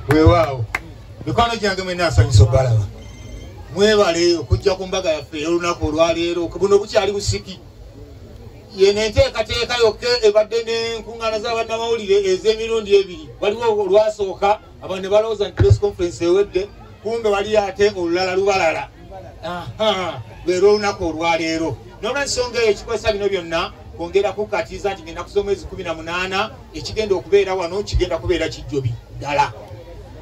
weewaawo mikwano gyange mwena asanyusa obalaba mwebale okujja ku mbaga yaffe olunaku olwaleero buno bukyali busiki yene enteekateeka yokka ebadde n'enkuŋŋaana z'abannamawulire ez'emirundi ebiri waliwo olwasooka abantu ne balowooza nti press conference ewedde kumbe wali ate olulala lubalala lwera olunaku olwaleero n'olwensonga eyo ekikozesa bino byonna kwongera kukatiza nti ngenda kusoma mwezi 18 ekigenda okubeera wano kigenda kubeera kijjobi ddala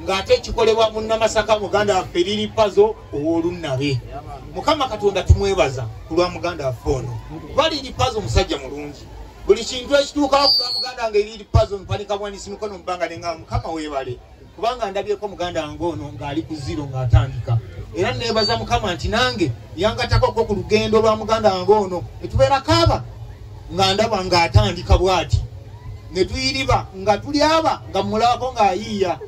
ng'ate kikolebwa mu Namasaka muganda waffe Lili Puzzle ow'olunnabe. Mukama Katonda tumwebaza ku lwa muganda waffe ono kuba Lili Puzzle musajja mulungi buli kintu ekituukawo ku lwa muganda wange Lili Puzzle mpanika bwanisi mikono mubanga nenga Mukama weebale kubanga ndabyeko muganda wange ono ng'ali ku zero ng'atandika era neebaza Mukama nti nange yangatakoko ku lugendo lwa muganda wange ono netubeera kaaba nga ndaba ng'atandika bw'ati ne tuyiriba nga tuli aba nga mulabako ng'ayiiya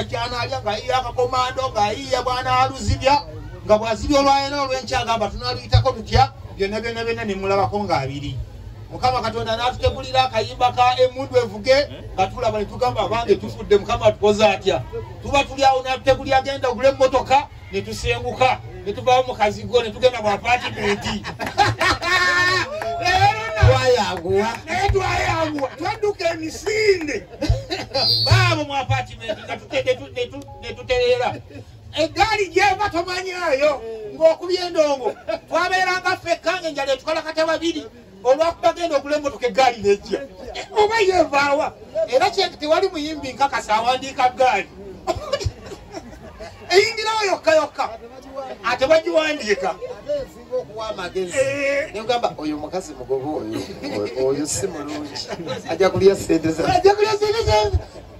kyanaalya ng'ayiiya akakomando ng'ayiiya bwana aluzibya nga bwazibya olwayena olw'enkyagamba tunaaluyitako tutya byonna ne mulabako ng'abiri. Mukama Katonda n'atutegulira akayimba ka Emundu Evuge nga tulaba ne tugamba abange tufudde Mukama tukoze atya tuba tuli awo n'atutegulira agenda ogula emmotoka ne tusenguka ne tuvaawo mu kazigo ne tugenda mu apatimenti twayanguwa twadduka emisinde baabo mu apatimenti nga netutereera eggaali gyeva tomanyayo ng'okubya endongo twabeeranga ffekka ng'enjala etukola kata babiri olwakuba genda okula emmotoka eggaali nejja oba yevaawa era tewali muyimbi nkakasa awandiika ggaali eyingirawo yokka ate bagiwandiika Ngamba oyo mukazi mugobo oyo si mulungi ajja kulya sente ze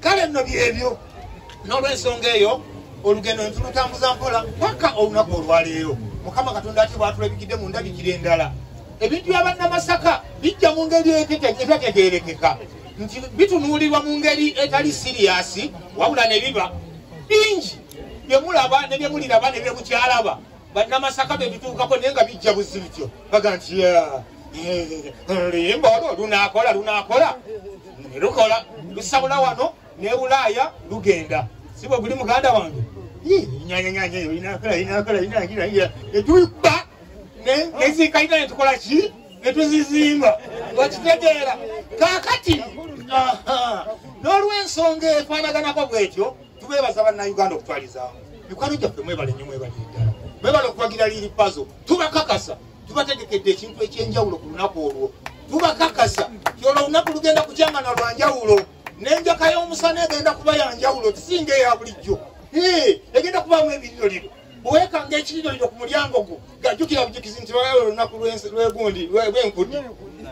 kale nno byebyo n'olw'ensonga eyo olugendo ne tulutambuza mpola paka olunaku olwaleero Mukama Katonda ati bwatulabikidde mu ndabikira endala ebintu by'abannamasaka bijja mu ngeri etategeerekeka nti bitunuulirwa mu ngeri etali siriyasi wabula ne biba bingi bye mulaba ne bye muliraba ne bye mukyalaba bannamasaka be bituukako naye nga bijja buzibityo baga nti limba olwo lunaakola ne lukola lusabula wano ne Bulaaya lugenda si bwe guli muganda wange nyanyanyanya eyo inakola netubba neziikaina netukola ki netuzizimba wakitegeera kaakati n'olw'ensonga etwanaganako bwetyo tubeebaza bannayuganda okutwalizaamu mikwano gyaffe mwebale nnyo mwebale ddala mwebale okuwagira Lili Puzzle tubakakasa tubategekedde ekintu ekyenjawulo ku lunaku olwo tubakakasa kyolwo olunaku lugenda kukyangana lwa njawulo n'enjaka y'omusana egenda kuba ya njawulo tisinga eya bulijjo egenda kubaamu ebiriro lino bwekanga ekiriro lino ku mulyango gwo gajjukira bujukizi nti lwalalo olunaku lwegundi lw'enkudi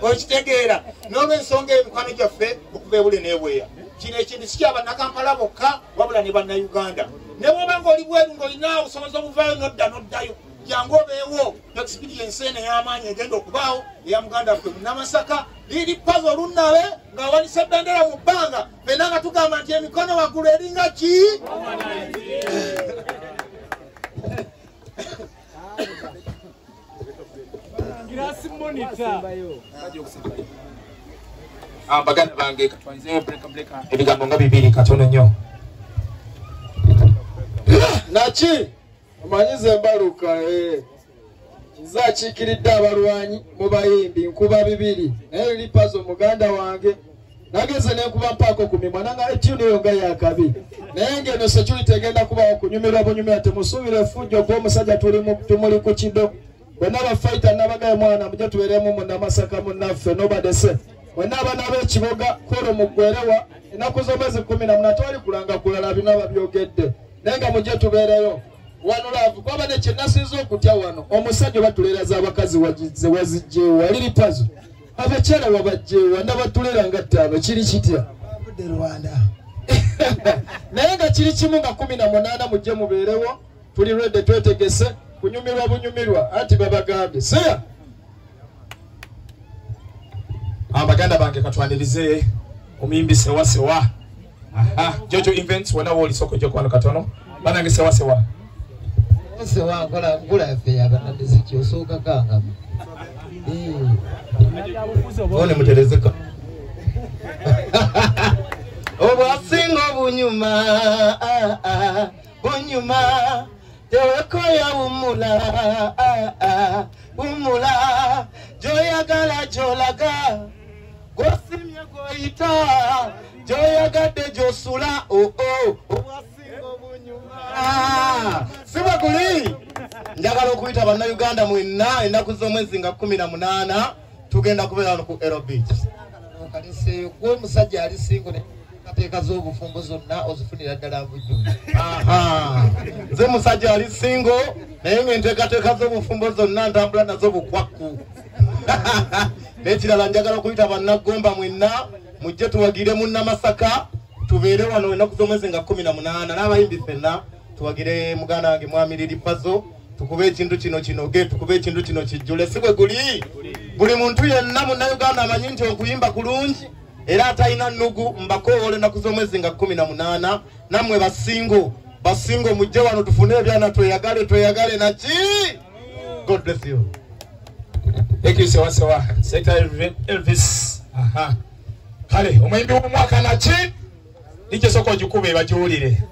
okitegeera n'olw'ensonga emikwano gyaffe okuva ebule n'ebweya kino ekintu si kyabannakampala bokka wabula ne bannayuganda ne bwoba ng'oli bweru ng'olina obusobozi obuvaayo n'oddayo jangu obeewo experience eno ey'amaanyi egenda okubaawo eya muganda waffe mu Namasaka Lili Puzzle olunnabe ng'awanisa ebbendera mu bbanga fenna nga tugamba nti emikono waggulu eringa ki baganda bange katwanzeewo ebigambo nga bibiri katono nnyo naki omanyize embaluka nze akiikiridde abalwanyi mu bayimbi nkuba bibiri naye Lili Puzzle muganda wange nageze nenkuba mpaako ku mimwa nanga etuni eyo nga yakabi naye ngeno security egenda kubawo kunyumirwa bunyumira temusuubire effujjo gw'omusajja tumuli ku kido bwenna bafaita nabagaye mwana mujja tubeeremu mu Namasaka munnaffe nobadese bwenna abaana b'ekiboga kolo muggwerewa ennaku z'omwezi 18 tewali kulanga kulala bino babyogedde naye nga mujje tubeereyo wano laavu kwaba ne kyenasinza okutya wano omusajja batuleeraza abakazi wazijjeewa Lili Puzzle abakyala wabajjeewa nabatulera nga 5 kiri kitya naye nga kiri kimu nga 18 mujje mubeerewo tuli lwedde twetegese kunyumirwa bunyumirwa anti babagambye seya abaganda bange katwanirize omuyimbi sewasewa Jojo Events wona woli soko jokwano katono banange sewasewa sewa nkola ngula yaffe abanadezi kyosooka kanga one muterezeka obwasinga obunyuma bunyuma tewekoya umula joyagala jolaga gwosimye gwoyita joyagadde josula obwasinga obunyuma siba guli njagala okuyita bannayuganda mwenna ennaku z'omwezi nga 18 tugenda kubeera wano ku Aero Beach gwe musajja ali singo kateeka z'obufumbo zonna ozifunira ddala bujjuvu nze musajja ali singo naye ng'enteekateeka z'obufumbo zonna ntambula nazo bukwakku n'ekirala njagala okuyita bannagomba mwenna mujje tuwagire munnamasaka tubeere wano ennaku z'omwezi nga 18 n'abayimbi ffenna tuwagire muganda wange Mwamiriri Pazo tukube ekintu kino kinoge tukube ekintu kino kijjule si bwe guli buli muntu yenna munnayuganda amanyi nti okuyimba kulungi era atalina nnugu mbakoowole ennaku z'omwezi nga 18 nammwe basingo mujje wano tufune ebyana tweyagale naki. God bless you. Thank you sewa Secretary Elvis. Kale omuyimbi w'omwaka naki nikyo soko gikube bajiwulire.